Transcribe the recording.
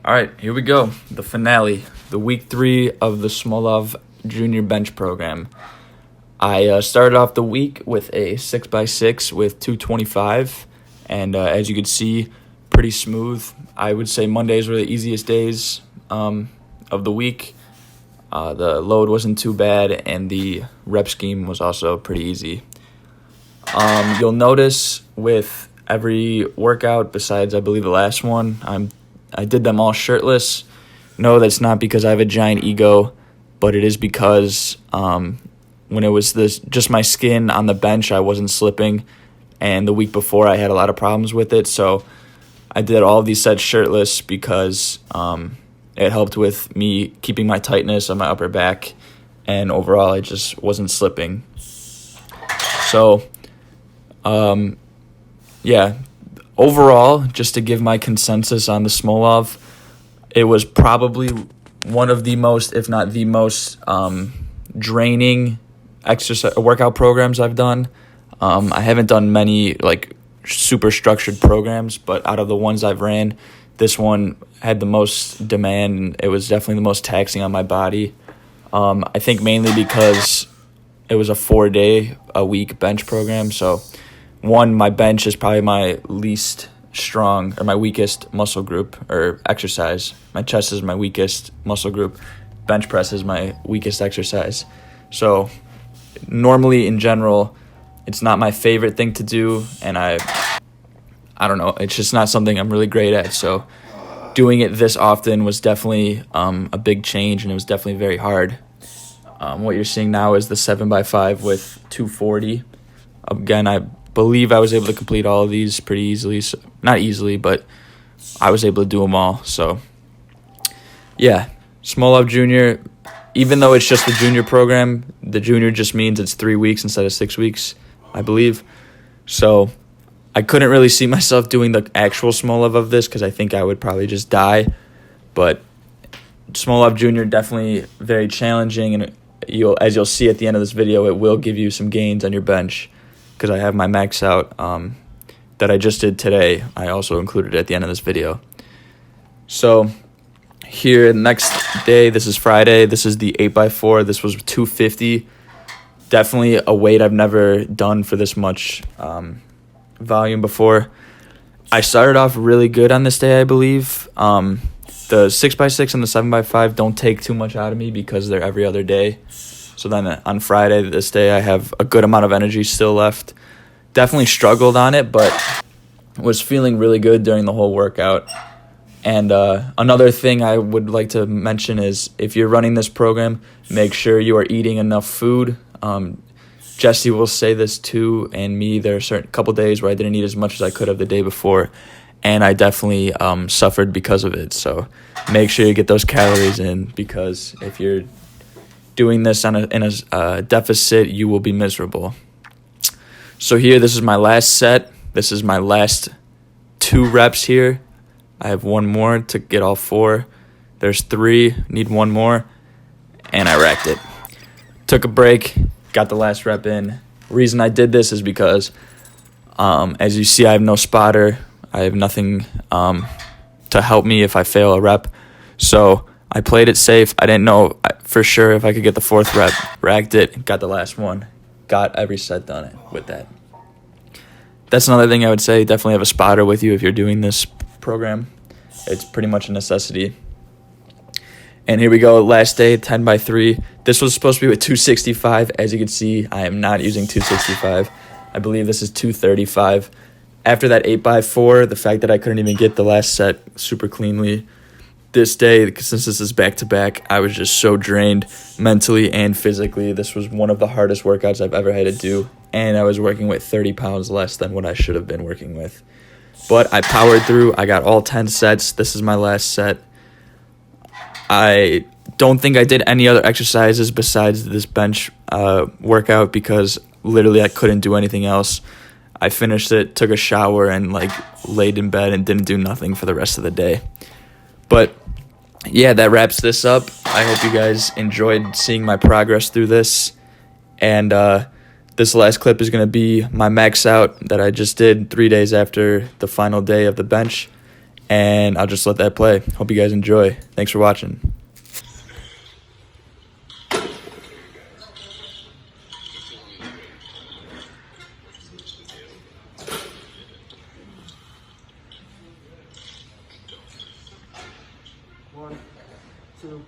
All right, here we go. The finale, the week 3 of the Smolov Junior Bench Program. I started off the week with a 6x6 with 225, and as you can see, pretty smooth. I would say Mondays were the easiest days of the week. The load wasn't too bad, and the rep scheme was also pretty easy. You'll notice with every workout, besides I believe the last one, I did them all shirtless. No, that's not because I have a giant ego, but it is because when it was just my skin on the bench, I wasn't slipping, and the week before I had a lot of problems with it. So I did all of these sets shirtless because it helped with me keeping my tightness on my upper back, and overall I just wasn't slipping. So overall, just to give my consensus on the Smolov, it was probably one of the most, if not the most, draining exercise workout programs I've done. I haven't done many super structured programs, but out of the ones I've ran, this one had the most demand, and it was definitely the most taxing on my body. I think mainly because it was a 4-day-a-week bench program, so my bench is probably my least strong or my weakest muscle group or exercise. My chest is my weakest muscle group. Bench press is my weakest exercise. So normally in general, it's not my favorite thing to do, and I don't know, it's just not something I'm really great at. So doing it this often was definitely a big change, and it was definitely very hard. What you're seeing now is the 7x5 with 240. Again, I believe I was able to complete all of these pretty easily. So, not easily, but I was able to do them all. So, yeah, Smolov Junior, even though it's just the junior program, the junior just means it's 3 weeks instead of 6 weeks, I believe. So I couldn't really see myself doing the actual Smolov of this because I think I would probably just die. But Smolov Junior definitely very challenging, and as you'll see at the end of this video, it will give you some gains on your bench, because I have my max out that I just did today. I also included it at the end of this video. So here, next day, this is Friday. This is the 8x4. This was 250. Definitely a weight I've never done for this much volume before. I started off really good on this day, I believe. The 6x6 and the 7x5 don't take too much out of me because they're every other day. So then on Friday, this day, I have a good amount of energy still left. Definitely struggled on it, but was feeling really good during the whole workout. And another thing I would like to mention is if you're running this program, make sure you are eating enough food. Jesse will say this too, and me. There are couple days where I didn't eat as much as I could have the day before, and I definitely suffered because of it. So make sure you get those calories in, because if you're doing this in a deficit, you will be miserable. So here, this is my last set. This is my last 2 reps here. I have one more to get all 4. There's 3, need one more, and I racked it. Took a break, got the last rep in. Reason I did this is because, as you see, I have no spotter. I have nothing to help me if I fail a rep. So I played it safe. I didn't know for sure if I could get the 4th rep. Racked it, got the last one. Got every set done with that. That's another thing I would say. Definitely have a spotter with you if you're doing this program. It's pretty much a necessity. And here we go, last day, 10x3. This was supposed to be with 265. As you can see, I am not using 265. I believe this is 235. After that 8x4, the fact that I couldn't even get the last set super cleanly, this day, since this is back-to-back, I was just so drained mentally and physically. This was one of the hardest workouts I've ever had to do, and I was working with 30 pounds less than what I should have been working with. But I powered through. I got all 10 sets. This is my last set. I don't think I did any other exercises besides this bench workout because literally I couldn't do anything else. I finished it, took a shower, and laid in bed and didn't do nothing for the rest of the day. But yeah, that wraps this up. I hope you guys enjoyed seeing my progress through this. And this last clip is going to be my max out that I just did 3 days after the final day of the bench. and I'll just let that play. Hope you guys enjoy. Thanks for watching. One, two.